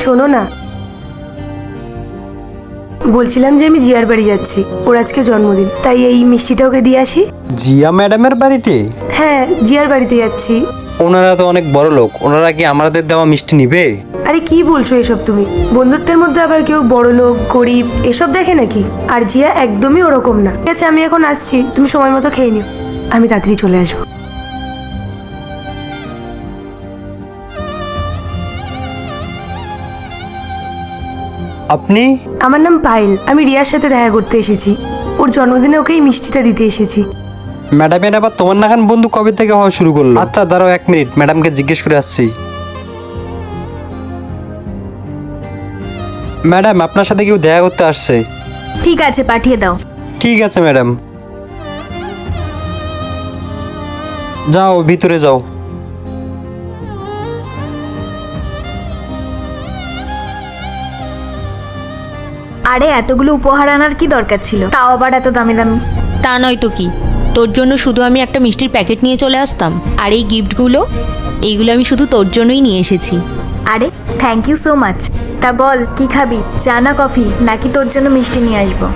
শোনো না, বলছিলাম যে আমি জিয়ার বাড়ি যাচ্ছি, ওর আজকে জন্মদিন, তাই এই মিষ্টিটা ওকে দিয়ে আসি। জিয়া ম্যাডামের বাড়িতে? হ্যাঁ, জিয়ার বাড়িতে যাচ্ছি। ওনারা তো অনেক বড় লোক, ওনারা কি আমাদের দেওয়া মিষ্টি নিবে? আরে কি বলছো এসব তুমি? বন্ধুত্বের মধ্যে আবার কেউ বড় লোক গরিব এসব দেখে নাকি? আর জিয়া একদমই ওরকম না। ঠিক আছে, আমি এখন আসছি, তুমি সময় মতো খেয়ে নিও, আমি তাড়াতাড়ি চলে আসবো। আপনি? আমার নাম পায়েল, আমি রিয়ার সাথে দেখা করতে এসেছি। ওর জন্মদিনে ওকে এই মিষ্টিটা দিতে এসেছি। ম্যাডামের আবার তোমার নাখান বন্ধু কবে থেকে হওয়া শুরু করলো? আচ্ছা দাঁড়াও 1 মিনিট, ম্যাডামকে জিজ্ঞেস করে আসছি। ম্যাডাম, আপনার সাথে কেউ দেখা করতে আসছে। ঠিক আছে, পাঠিয়ে দাও। ঠিক আছে ম্যাডাম, যাও ভিতরে যাও। আরে এতগুলো উপহার আনার কি দরকার ছিল, তাও আবার এত দামি দামি। তা নয় তো কি, তোর জন্য শুধু আমি একটা মিষ্টির প্যাকেট নিয়ে চলে আসতাম, আর এই গিফটগুলো এইগুলো আমি শুধু তোর জন্যই নিয়ে এসেছি। আরে থ্যাংক ইউ সো মাচ। তা বল কি খাবি, চা না কফি, নাকি তোর জন্য মিষ্টি নিয়ে আসবো?